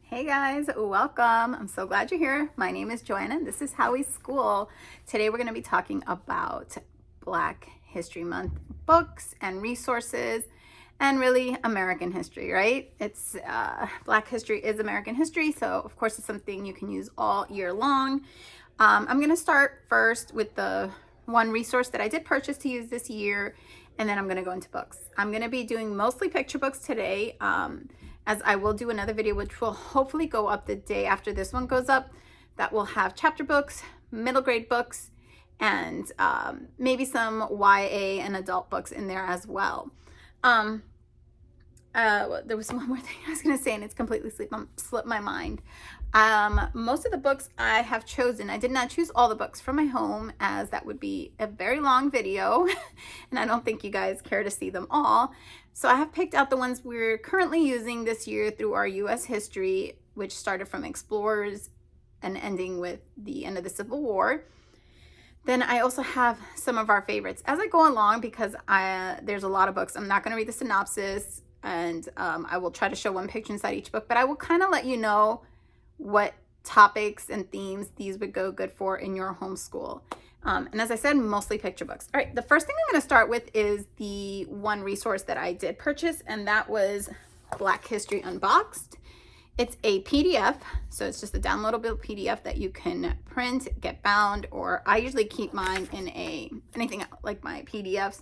Hey guys, welcome. I'm so glad you're here. My name is Joanna and this is Howie's School. Today we're going to be talking about Black History Month books and resources and really American history, right? It's Black history is American history, so of course it's something you can use all year long. I'm going to start first with the one resource that I did purchase to use this year, and then I'm going to go into books. I'm going to be doing mostly picture books today. As I will do another video which will hopefully go up the day after this one goes up, that will have chapter books, middle grade books, and maybe some YA and adult books in there as well. There was one more thing I was going to say and it's completely slipped my mind. Most of the books I have chosen, I did not choose all the books from my home as that would be a very long video and I don't think you guys care to see them all. So I have picked out the ones we're currently using this year through our U.S. history, which started from explorers and ending with the end of the Civil War. Then I also have some of our favorites as I go along because there's a lot of books. I'm not going to read the synopsis and I will try to show one picture inside each book, but I will kind of let you know what topics and themes these would go good for in your homeschool. And as I said, mostly picture books. All right, the first thing I'm going to start with is the one resource that I did purchase, and that was Black History Unboxed. It's a PDF, so it's just a downloadable PDF that you can print, get bound, or I usually keep mine in anything like my PDFs,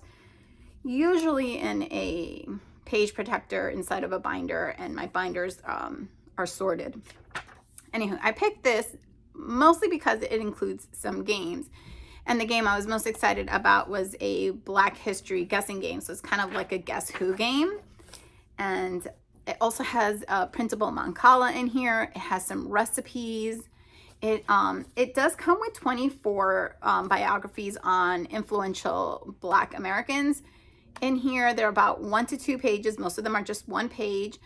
usually in a page protector inside of a binder, and my binders are sorted. Anywho, I picked this mostly because it includes some games. And the game I was most excited about was a Black History guessing game. So it's kind of like a Guess Who game. And it also has a printable Mancala in here. It has some recipes. It does come with 24 biographies on influential Black Americans. In here, they're about 1 to 2 pages. Most of them are just one page.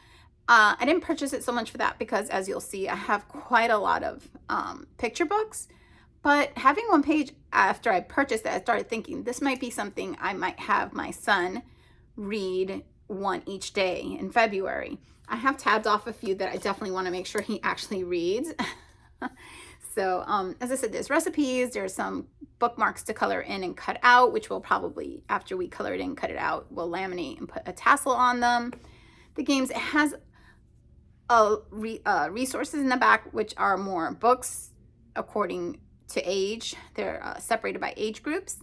I didn't purchase it so much for that because, as you'll see, I have quite a lot of picture books. But having one page after I purchased it, I started thinking this might be something I might have my son read one each day in February. I have tabbed off a few that I definitely want to make sure he actually reads. So as I said, there's recipes, there's some bookmarks to color in and cut out, which we'll probably, after we color it in, cut it out, we'll laminate and put a tassel on them. The games, it has resources in the back, which are more books according to age. They're separated by age groups.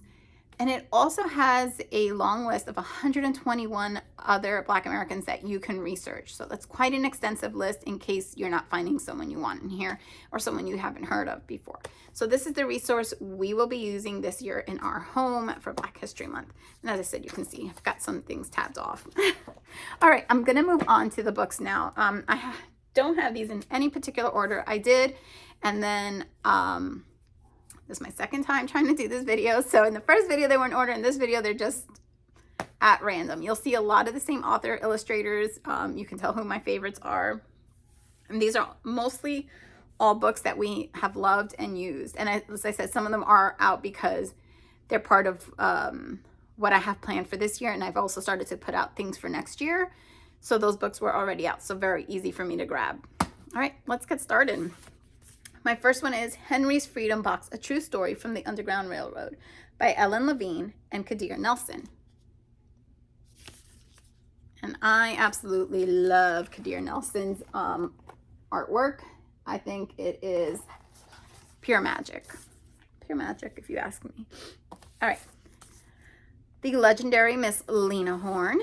And it also has a long list of 121 other Black Americans that you can research. So that's quite an extensive list in case you're not finding someone you want in here or someone you haven't heard of before. So this is the resource we will be using this year in our home for Black History Month. And as I said, you can see I've got some things tabbed off. All right, I'm going to move on to the books now. I don't have these in any particular order. I did, and then this is my second time trying to do this video. So in the first video, they were in order. In this video, they're just at random. You'll see a lot of the same author, illustrators. You can tell who my favorites are. And these are mostly all books that we have loved and used. And as I said, some of them are out because they're part of what I have planned for this year. And I've also started to put out things for next year. So those books were already out. So very easy for me to grab. All right, let's get started. My first one is Henry's Freedom Box, A True Story from the Underground Railroad by Ellen Levine and Kadir Nelson. And I absolutely love Kadir Nelson's artwork. I think it is pure magic. Pure magic, if you ask me. All right. The legendary Miss Lena Horne.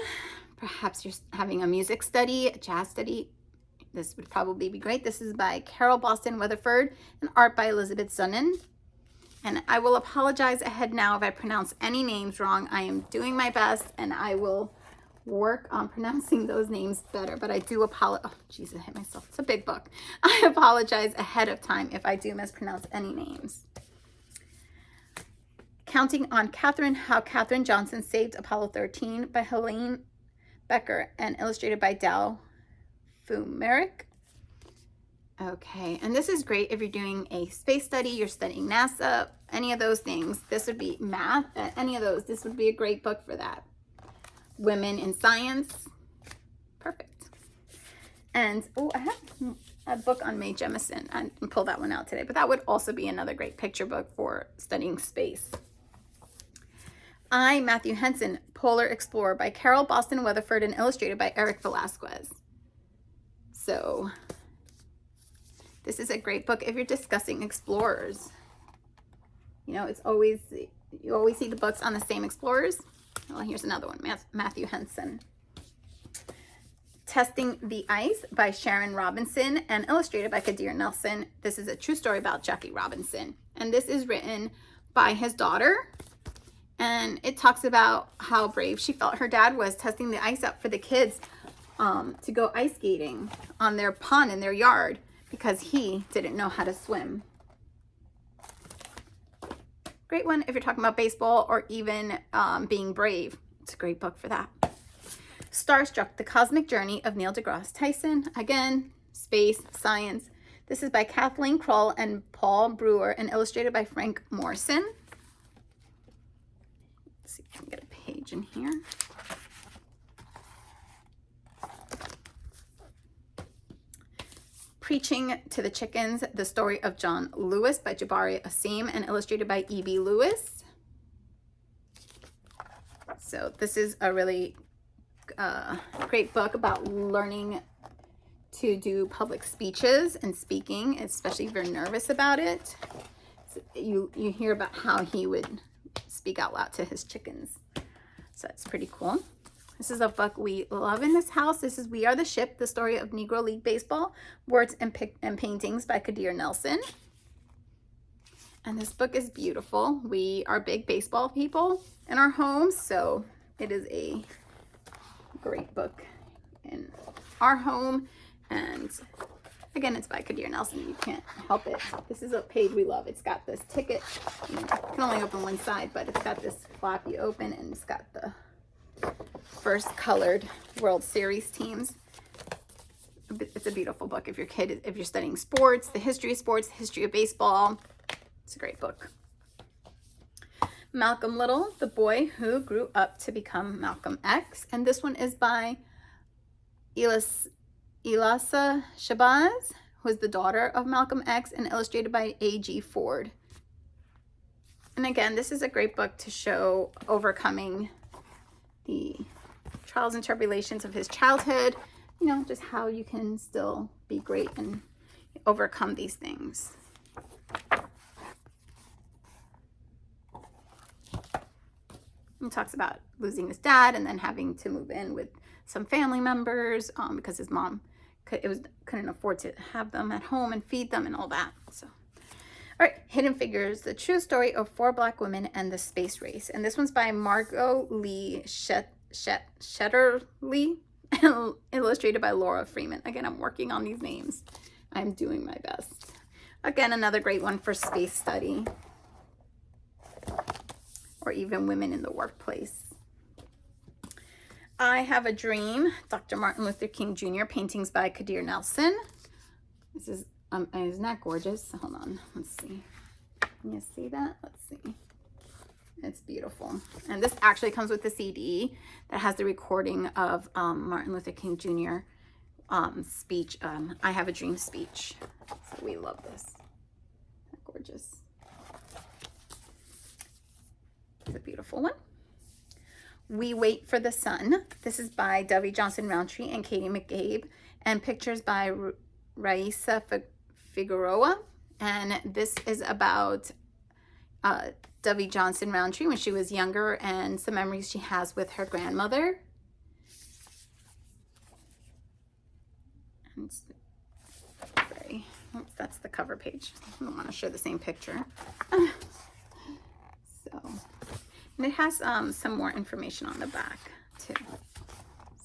Perhaps you're having a music study, a jazz study. This would probably be great. This is by Carol Boston Weatherford and art by Elizabeth Zunnen. And I will apologize ahead now if I pronounce any names wrong. I am doing my best and I will work on pronouncing those names better. But I do apologize. Oh, Jesus, I hit myself. It's a big book. I apologize ahead of time if I do mispronounce any names. Counting on Catherine, How Katherine Johnson Saved Apollo 13 by Helene Becker and illustrated by Dal Fumeric. Okay, and this is great if you're doing a space study, you're studying NASA, any of those things. This would be math, any of those. This would be a great book for that. Women in Science. Perfect. And, oh, I have a book on Mae Jemison. I didn't pull that one out today, but that would also be another great picture book for studying space. I, Matthew Henson, Polar Explorer by Carol Boston Weatherford and illustrated by Eric Velasquez. So this is a great book if you're discussing explorers. You know, it's always, you always see the books on the same explorers. Well, here's another one, Matthew Henson. Testing the Ice by Sharon Robinson and illustrated by Kadir Nelson. This is a true story about Jackie Robinson. And this is written by his daughter. And it talks about how brave she felt her dad was testing the ice out for the kids to go ice skating on their pond in their yard because he didn't know how to swim. Great one if you're talking about baseball or even being brave. It's a great book for that. Starstruck, The Cosmic Journey of Neil deGrasse Tyson. Again, space, science. This is by Kathleen Kroll and Paul Brewer and illustrated by Frank Morrison. Let's see if I can get a page in here. Preaching to the Chickens, The Story of John Lewis by Jabari Asim and illustrated by E.B. Lewis. So this is a really great book about learning to do public speeches and speaking, especially if you're nervous about it. So you hear about how he would speak out loud to his chickens. So that's pretty cool. This is a book we love in this house. This is We Are the Ship, The Story of Negro League Baseball, Words and Paintings by Kadir Nelson. And this book is beautiful. We are big baseball people in our homes, so it is a great book in our home. And again, it's by Kadir Nelson. You can't help it. This is a page we love. It's got this ticket. You can only open one side, but it's got this flap you open, and it's got the first colored World Series teams. It's a beautiful book if you're studying sports, the history of sports, the history of baseball. It's a great book. Malcolm Little, The Boy Who Grew Up to Become Malcolm X. And this one is by Elisa Shabazz, who is the daughter of Malcolm X, and illustrated by A.G. Ford. And again, this is a great book to show overcoming the trials and tribulations of his childhood, you know, just how you can still be great and overcome these things. He talks about losing his dad and then having to move in with some family members because his mom couldn't afford to have them at home and feed them and all that. So, all right, Hidden Figures, The True Story of 4 Black Women and the Space Race. And this one's by Margot Lee Shetterly and illustrated by Laura Freeman. Again, I'm working on these names. I'm doing my best. Again, another great one for space study or even women in the workplace. I Have a Dream, Dr. Martin Luther King Jr., paintings by Kadir Nelson. This is, isn't that gorgeous? Hold on, let's see. Can you see that? Let's see. It's beautiful. And this actually comes with the CD that has the recording of Martin Luther King Jr. Speech, I Have a Dream speech. So we love this. Isn't that gorgeous? It's a beautiful one. We Wait for the Sun. This is by Dovey Johnson Roundtree and Katie McCabe, and pictures by Raisa Figueroa. And this is about Dovey Johnson Roundtree when she was younger and some memories she has with her grandmother. And oops, that's the cover page. I don't want to show the same picture. And it has some more information on the back too.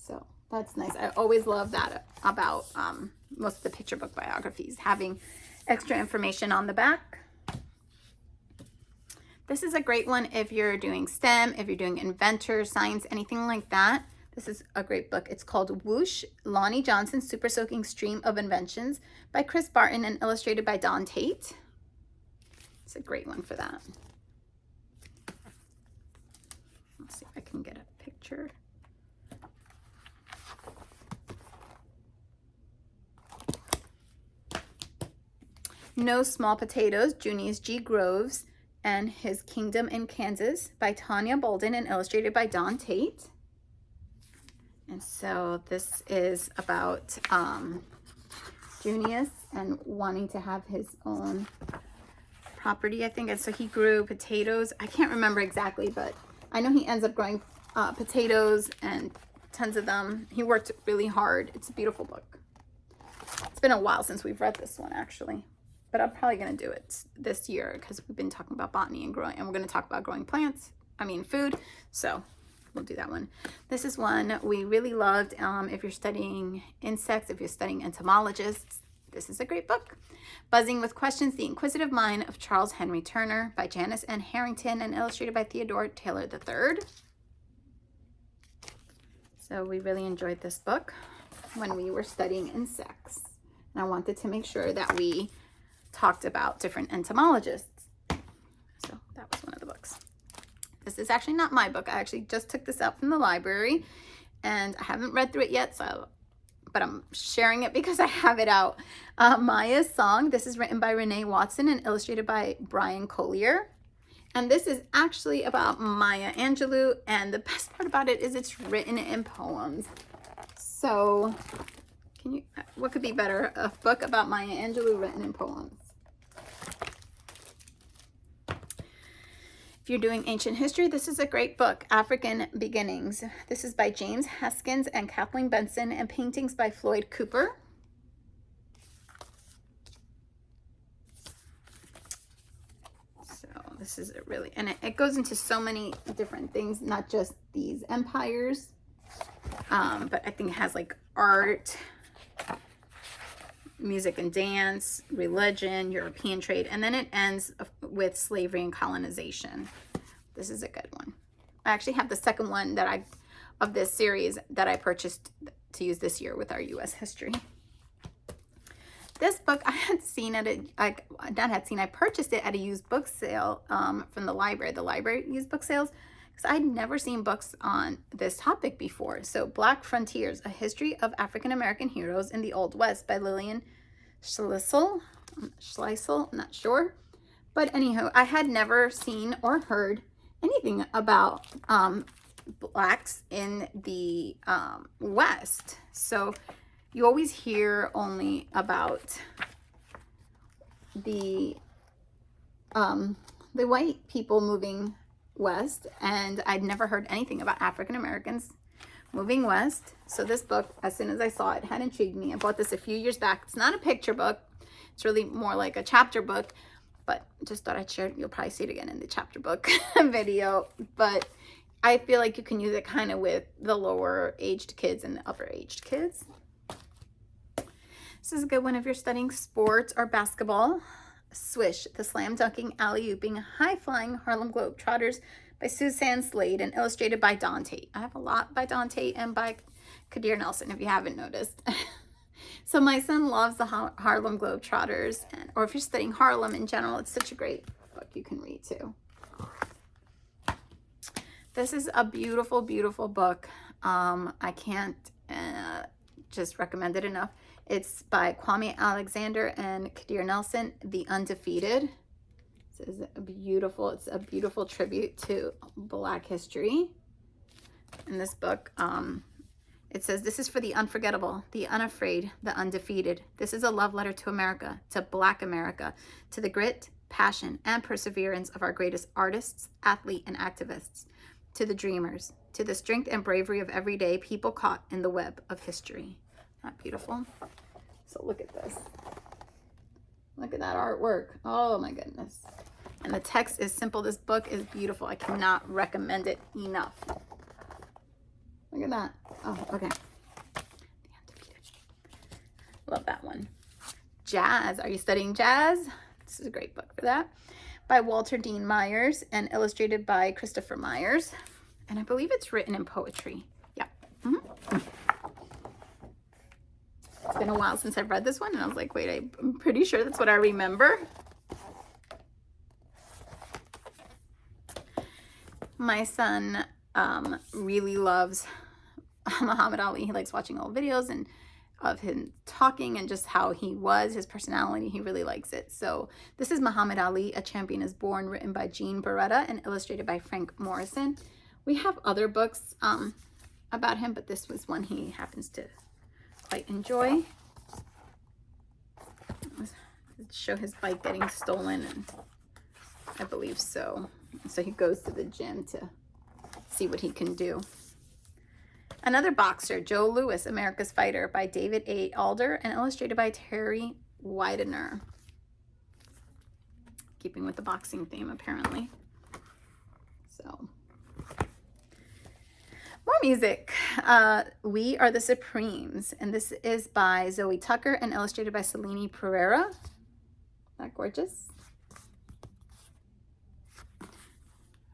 So that's nice. I always love that about most of the picture book biographies, having extra information on the back. This is a great one if you're doing STEM, if you're doing inventor, science, anything like that. This is a great book. It's called Whoosh, Lonnie Johnson's Super Soaking Stream of Inventions by Chris Barton and illustrated by Don Tate. It's a great one for that. Let's see if I can get a picture. No Small Potatoes, Junius G. Groves and His Kingdom in Kansas by Tanya Bolden and illustrated by Don Tate. And so this is about Junius and wanting to have his own property, I think. And so he grew potatoes. I can't remember exactly, but I know he ends up growing potatoes and tons of them. He worked really hard. It's a beautiful book. It's been a while since we've read this one, actually. But I'm probably going to do it this year because we've been talking about botany and growing, and we're going to talk about growing food. So we'll do that one. This is one we really loved. If you're studying insects, if you're studying entomologists, this is a great book. Buzzing with Questions, The Inquisitive Mind of Charles Henry Turner by Janice N. Harrington and illustrated by Theodore Taylor III. So we really enjoyed this book when we were studying insects. And I wanted to make sure that we talked about different entomologists. So that was one of the books. This is actually not my book. I actually just took this out from the library and I haven't read through it yet, but I'm sharing it because I have it out. Maya's Song. This is written by Renee Watson and illustrated by Brian Collier. And this is actually about Maya Angelou, and the best part about it is it's written in poems. So what could be better? A book about Maya Angelou written in poems. If you're doing ancient history, this is a great book, African Beginnings. This is by James Haskins and Kathleen Benson, and paintings by Floyd Cooper. So this is and it goes into so many different things, not just these empires, but I think it has like art, music and dance, religion, European trade, and then it ends with slavery and colonization. This is a good one. I actually have the second one of this series that I purchased to use this year with our U.S. history. This book I had seen I purchased it at a used book sale from the library used book sales, because I'd never seen books on this topic before. So Black Frontiers, A History of African American Heroes in the Old West by Lillian Schleisel, I'm not sure. But anyhow, I had never seen or heard anything about blacks in the West. So you always hear only about the white people moving west, and I'd never heard anything about African Americans moving west. So this book, as soon as I saw it, had intrigued me. I bought this a few years back. It's not a picture book. It's really more like a chapter book, but just thought I'd share it. You'll probably see it again in the chapter book video, but I feel like you can use it kind of with the lower aged kids and the upper aged kids. This is a good one if you're studying sports or basketball. Swish, the slam dunking, alley-ooping, high-flying Harlem Globetrotters by Suzanne Slade and illustrated by Don Tate. I have a lot by Don Tate and by Kadir Nelson, if you haven't noticed. So my son loves the Harlem Globetrotters, or if you're studying Harlem in general, it's such a great book you can read too. This is a beautiful, beautiful book. I can't just recommend it enough. It's by Kwame Alexander and Kadir Nelson, The Undefeated. This is it's a beautiful tribute to Black history. In this book, it says, this is for the unforgettable, the unafraid, the undefeated. This is a love letter to America, to Black America, to the grit, passion, and perseverance of our greatest artists, athletes, and activists, to the dreamers, to the strength and bravery of everyday people caught in the web of history. Not beautiful? So look at this. Look at that artwork. Oh my goodness. And the text is simple. This book is beautiful. I cannot recommend it enough. Look at that. Oh, okay. The Undefeated. Love that one. Jazz. Are you studying jazz? This is a great book for that. By Walter Dean Myers and illustrated by Christopher Myers. And I believe it's written in poetry. Yeah. It's been a while since I've read this one, and I was like, wait, I'm pretty sure that's what I remember. My son really loves Muhammad Ali. He likes watching old videos, and of him talking and just how he was, his personality. He really likes it. So this is Muhammad Ali, A Champion is Born, written by Jean Beretta and illustrated by Frank Morrison. We have other books about him, but this was one he happens to quite enjoy. Show his bike getting stolen, and I believe so. So he goes to the gym to see what he can do. Another boxer, Joe Louis, America's Fighter, by David A. Alder and illustrated by Terry Widener. Keeping with the boxing theme, apparently. So, more music. We Are the Supremes, and this is by Zoe Tucker and illustrated by Selene Pereira. Isn't that gorgeous?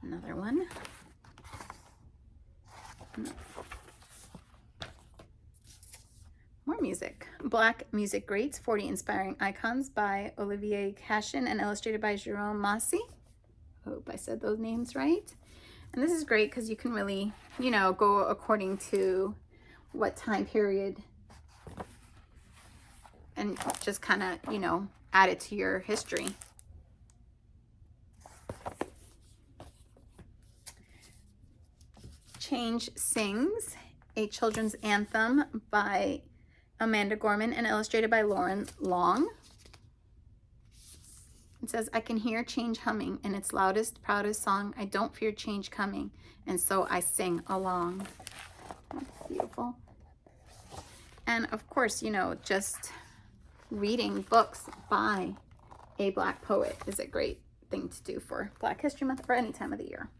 Another one. More music. Black Music Greats, 40 Inspiring Icons by Olivier Cashin and illustrated by Jerome Massey. Hope I said those names right. And this is great because you can really, you know, go according to what time period and just kind of, you know, add it to your history. Change Sings, a children's anthem by Amanda Gorman and illustrated by Lauren Long. It says, I can hear change humming in its loudest, proudest song. I don't fear change coming, and so I sing along. That's beautiful. And of course, you know, just reading books by a Black poet is a great thing to do for Black History Month or any time of the year.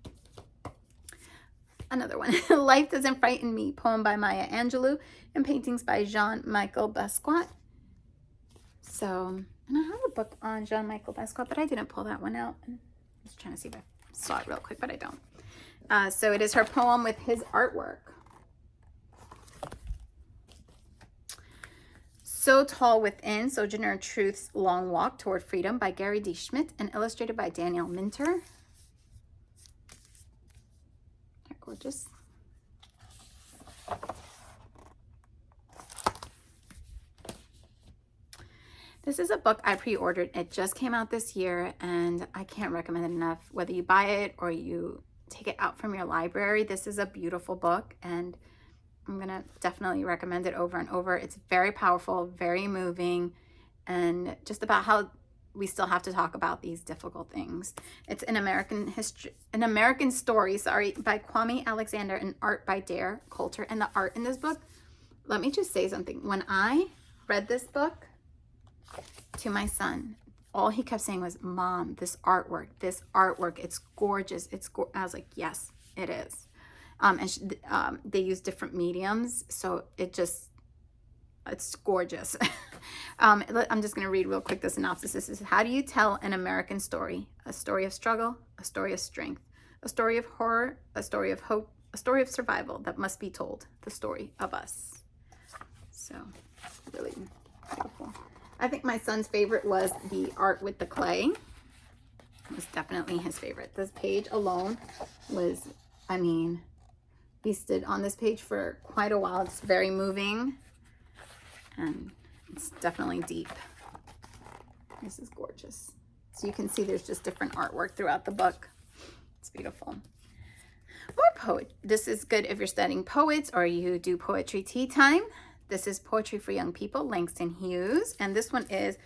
Another one, Life Doesn't Frighten Me, poem by Maya Angelou and paintings by Jean-Michel Basquiat. So, and I have a book on Jean-Michel Basquiat, but I didn't pull that one out. I'm just trying to see if I saw it real quick, but I don't. So it is her poem with his artwork. So Tall Within, Sojourner Truth's Long Walk Toward Freedom by Gary D. Schmidt and illustrated by Danielle Minter. Gorgeous. This is a book I pre-ordered. It just came out this year and I can't recommend it enough. Whether you buy it or you take it out from your library, this is a beautiful book and I'm gonna definitely recommend it over and over. It's very powerful, very moving, and just about how we still have to talk about these difficult things. It's an American story, by Kwame Alexander and art by Dare Coulter. And the art in this book, let me just say something. When I read this book to my son, all he kept saying was, Mom, this artwork, it's gorgeous. I was like, yes, it is. They use different mediums, so it's gorgeous. I'm just going to read real quick the synopsis. This is, how do you tell an American story? A story of struggle, a story of strength, a story of horror, a story of hope, a story of survival that must be told, the story of us. So, really beautiful. I think my son's favorite was the art with the clay. It was definitely his favorite. This page alone was, I mean, feasted on this page for quite a while. It's very moving. And it's definitely deep. This is gorgeous. So you can see there's just different artwork throughout the book. It's beautiful. More poetry. This is good if you're studying poets or you do poetry tea time. This is Poetry for Young People, Langston Hughes. And this one is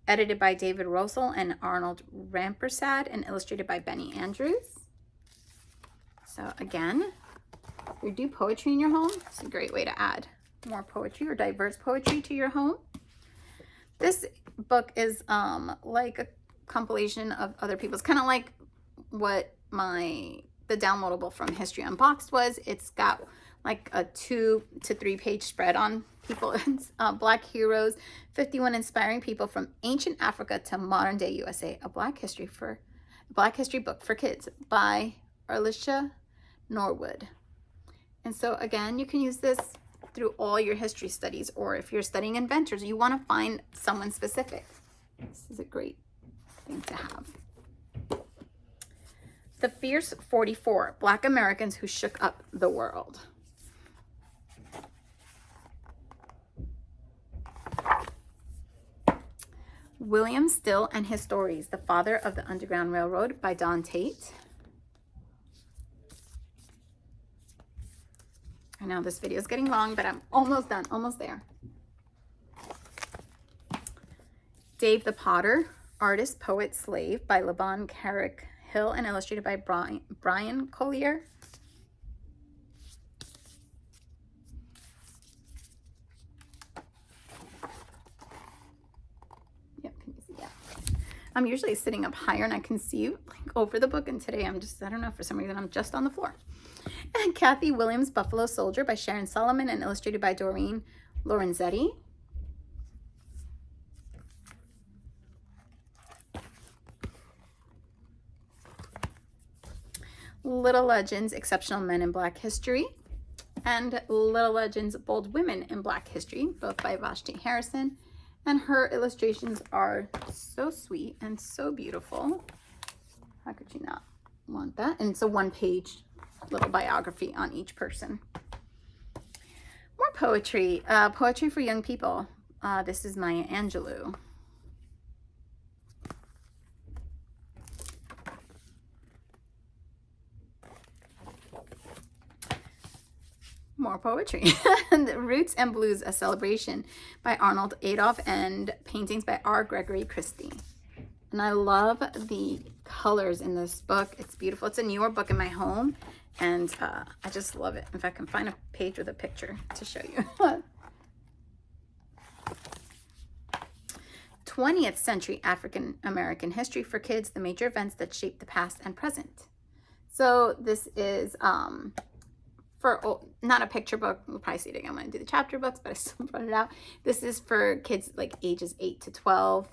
edited by David Rosel and Arnold Rampersad and illustrated by Benny Andrews. So again, if you do poetry in your home, it's a great way to add more poetry or diverse poetry to your home. This book is like a compilation of other people's, kind of like what the downloadable from History Unboxed was. It's got like a 2 to 3 page spread on people, Black heroes, 51 inspiring people from ancient Africa to modern day USA, a Black history book for kids by Alicia Norwood. And so again, you can use this through all your history studies, or if you're studying inventors, you want to find someone specific. This is a great thing to have. The Fierce 44, Black Americans Who Shook Up the World. William Still and His Stories, The Father of the Underground Railroad by Don Tate. I know this video is getting long, but I'm almost done, almost there. Dave the Potter, Artist, Poet, Slave by LeBon Carrick Hill and illustrated by Brian Collier. Yep, can you see that? I'm usually sitting up higher and I can see like over the book, and today I'm just, I don't know, for some reason I'm just on the floor. And Kathy Williams' Buffalo Soldier by Sharon Solomon and illustrated by Doreen Lorenzetti. Little Legends, Exceptional Men in Black History, and Little Legends, Bold Women in Black History, both by Vashti Harrison. And her illustrations are so sweet and so beautiful. How could you not want that? And it's a one-page little biography on each person. More poetry, poetry for young people. This is Maya Angelou. More poetry. Roots and Blues, A Celebration by Arnold Adolph, and paintings by R. Gregory Christie. And I love the colors in this book. It's beautiful. It's a newer book in my home, and I just love it. If I can find a page with a picture to show you. 20th Century African American History for Kids, the major events that shaped the past and present. So this is for, not a picture book. We'll probably see it again when I do the chapter books, but I still brought it out. This is for kids like ages 8 to 12.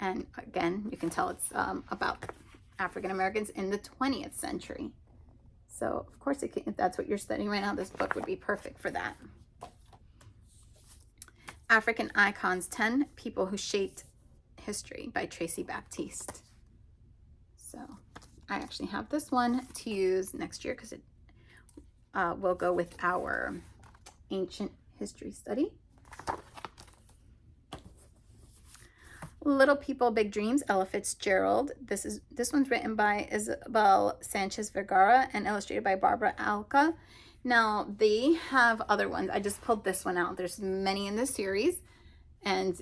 And again, you can tell it's about African Americans in the 20th century. So of course, if that's what you're studying right now, this book would be perfect for that. African Icons, 10 People Who Shaped History by Tracy Baptiste. So I actually have this one to use next year because it will go with our ancient history study. Little People, Big Dreams, Ella Fitzgerald. This one's written by Isabel Sanchez Vergara and illustrated by Barbara Alca. Now they have other ones. I just pulled this one out. There's many in this series, and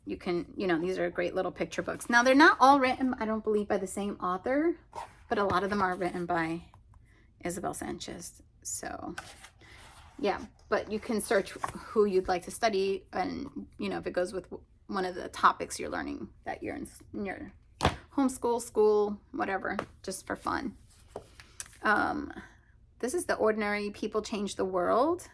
you can, these are great little picture books. Now they're not all written, I don't believe, by the same author, but a lot of them are written by Isabel Sanchez. So yeah, but you can search who you'd like to study, and if it goes with one of the topics you're learning that you're in your homeschool, school, whatever, just for fun. This is The Ordinary People Change the World,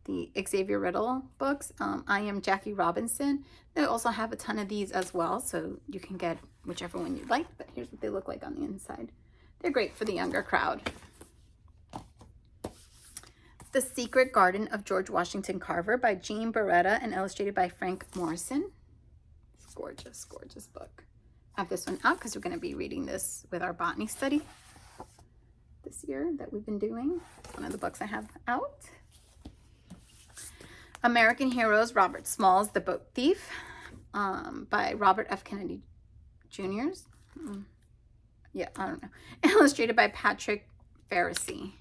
the Xavier Riddle books. I Am Jackie Robinson. They also have a ton of these as well, so you can get whichever one you like, but here's what they look like on the inside. They're great for the younger crowd. The Secret Garden of George Washington Carver by Jean Beretta and illustrated by Frank Morrison. Gorgeous, gorgeous book. I have this one out because we're going to be reading this with our botany study this year that we've been doing. It's one of the books I have out. American Heroes, Robert Smalls, The Boat Thief by Robert F. Kennedy Jr. Yeah, I don't know. Illustrated by Patrick Pharisee.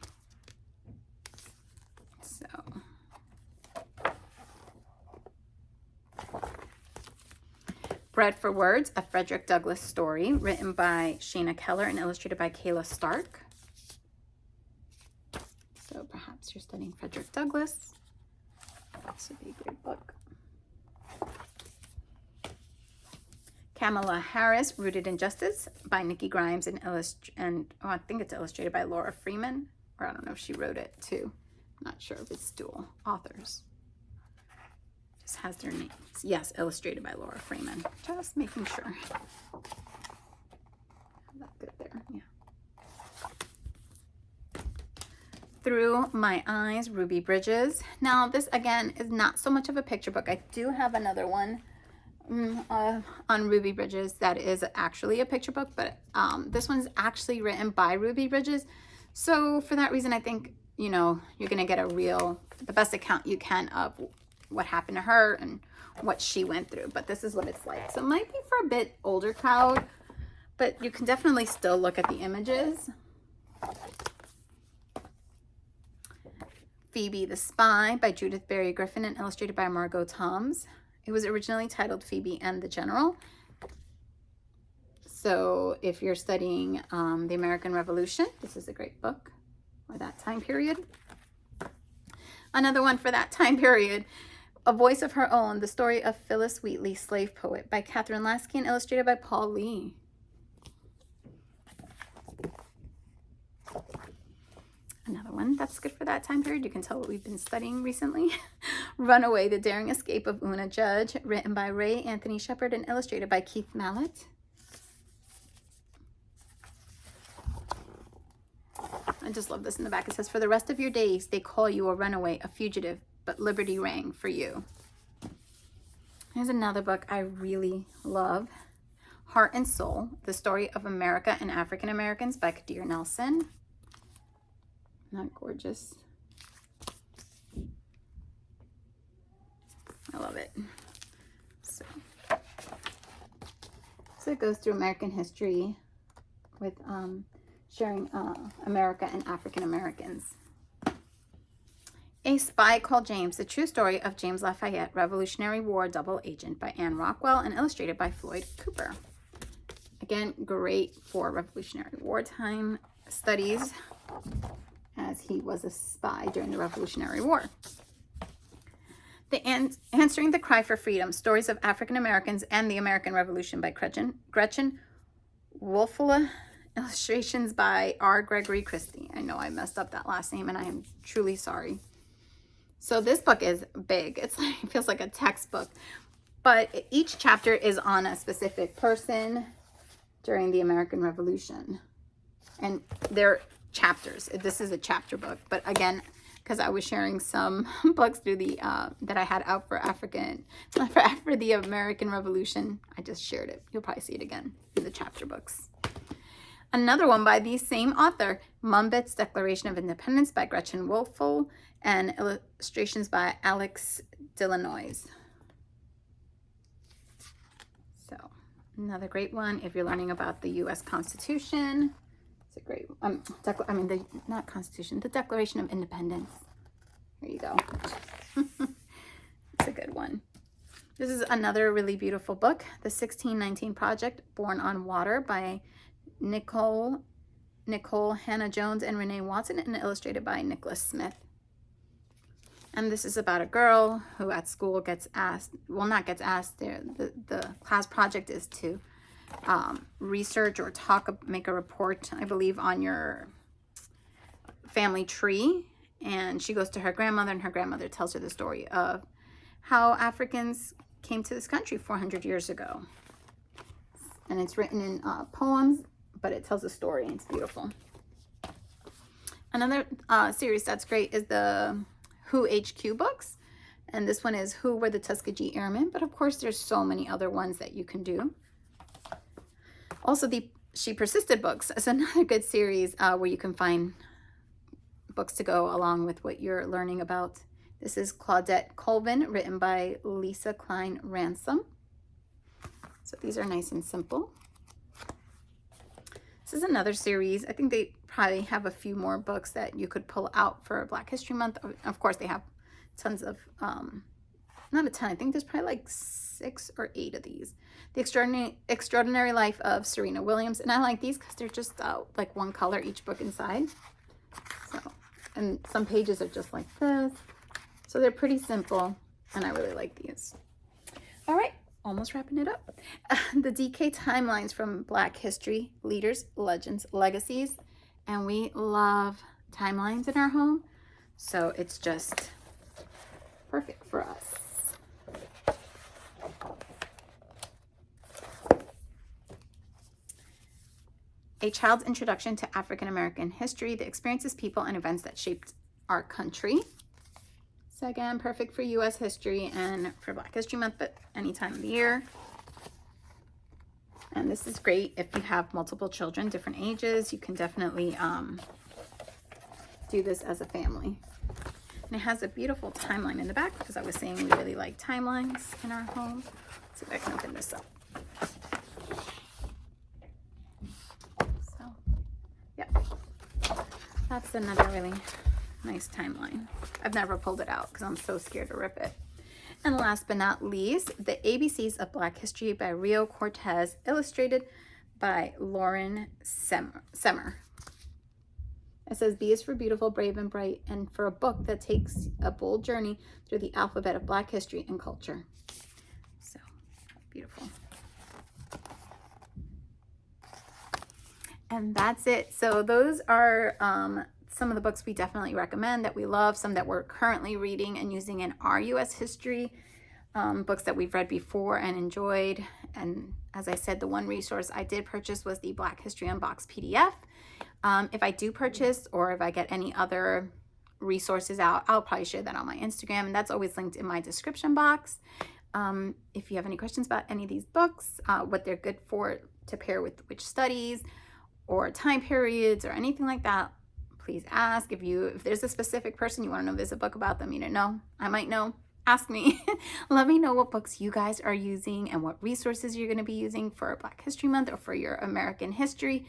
So, Bread for Words, a Frederick Douglass story, written by Shayna Keller and illustrated by Kayla Stark. So perhaps you're studying Frederick Douglass. This would be a great book. Kamala Harris, Rooted in Justice by Nikki Grimes and I think it's illustrated by Laura Freeman, or I don't know if she wrote it too. I'm not sure if it's dual authors. Just has their names. Yes, illustrated by Laura Freeman. Just making sure. That good there, yeah. Through My Eyes, Ruby Bridges. Now this again is not so much of a picture book. I do have another one on Ruby Bridges that is actually a picture book, but this one's actually written by Ruby Bridges. So for that reason, I think, you're going to get the best account you can of what happened to her and what she went through. But this is what it's like. So it might be for a bit older crowd, but you can definitely still look at the images. Phoebe the Spy by Judith Barry Griffin and illustrated by Margot Toms. It was originally titled Phoebe and the General. So if you're studying the American Revolution, this is a great book for that time period. Another one for that time period, A Voice of Her Own, The Story of Phyllis Wheatley, Slave Poet by Catherine Lasky and illustrated by Paul Lee. Another one that's good for that time period. You can tell what we've been studying recently. Runaway, The Daring Escape of Una Judge, written by Ray Anthony Shepard and illustrated by Keith Mallett. I just love this in the back. It says, for the rest of your days, they call you a runaway, a fugitive, but liberty rang for you. Here's another book I really love. Heart and Soul, The Story of America and African Americans by Kadir Nelson. Not gorgeous? I love it. So it goes through American history with sharing America and African Americans. A Spy Called James, the true story of James Lafayette, Revolutionary War double agent by Anne Rockwell and illustrated by Floyd Cooper. Again, great for Revolutionary Wartime studies, as he was a spy during the Revolutionary War. Answering the Cry for Freedom, Stories of African Americans and the American Revolution by Gretchen Wolfele, illustrations by R. Gregory Christie. I know I messed up that last name and I am truly sorry. So this book is big. It's like, it feels like a textbook, but each chapter is on a specific person during the American Revolution. And they're chapters. This is a chapter book, but again, because I was sharing some books through the that I had out for the American Revolution, I just shared it. You'll probably see it again in the chapter books. Another one by the same author, Mumbet's Declaration of Independence by Gretchen Wolfele and illustrations by Alex Delanois. So another great one if you're learning about the U.S. Constitution. It's a great, not Constitution, the Declaration of Independence. There you go. It's a good one. This is another really beautiful book, The 1619 Project, Born on Water by Nicole Hannah-Jones and Renee Watson and illustrated by Nicholas Smith. And this is about a girl who at school gets asked, well, not gets asked, the class project is to research or make a report, I believe, on your family tree. And she goes to her grandmother, and her grandmother tells her the story of how Africans came to this country 400 years ago. And it's written in poems, but it tells a story, and it's beautiful. Another series that's great is the Who HQ books. And this one is Who Were the Tuskegee Airmen? But of course, there's so many other ones that you can do. Also, the She Persisted books is another good series where you can find books to go along with what you're learning about. This is Claudette Colvin, written by Lisa Klein Ransom. So these are nice and simple. This is another series. I think they probably have a few more books that you could pull out for Black History Month. Of course, they have tons of, not a ton, I think there's probably like 6 or 8 of these. The Extraordinary Life of Serena Williams. And I like these because they're just like one color each book inside. So, and some pages are just like this. So they're pretty simple, and I really like these. All right, almost wrapping it up. The DK Timelines from Black History, Leaders, Legends, Legacies. And we love timelines in our home, so it's just perfect for us. A Child's Introduction to African American History, the experiences, people, and events that shaped our country. So again, perfect for U.S. history and for Black History Month, but any time of the year. And this is great if you have multiple children, different ages. You can definitely do this as a family. And it has a beautiful timeline in the back because I was saying we really like timelines in our home. Let's see if I can open this up. So, yep. That's another really nice timeline. I've never pulled it out because I'm so scared to rip it. And last but not least, The ABCs of Black History by Rio Cortez, illustrated by Lauren Semmer. It says, B is for beautiful, brave, and bright, and for a book that takes a bold journey through the alphabet of Black history and culture. So, beautiful. And that's it. So those are some of the books we definitely recommend that we love, some that we're currently reading and using in our U.S. history, books that we've read before and enjoyed. And as I said, the one resource I did purchase was the Black History Unboxed PDF. If I do purchase or if I get any other resources out, I'll probably share that on my Instagram, and that's always linked in my description box. If you have any questions about any of these books, what they're good for to pair with which studies or time periods or anything like that, please ask. If there's a specific person you want to know there's a book about them, you don't know, I might know, ask me. Let me know what books you guys are using and what resources you're going to be using for Black History Month or for your American history.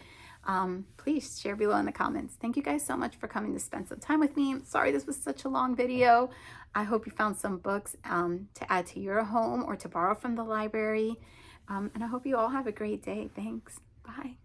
Please share below in the comments. Thank you guys so much for coming to spend some time with me. I'm sorry this was such a long video. I hope you found some books to add to your home or to borrow from the library. And I hope you all have a great day. Thanks. Bye.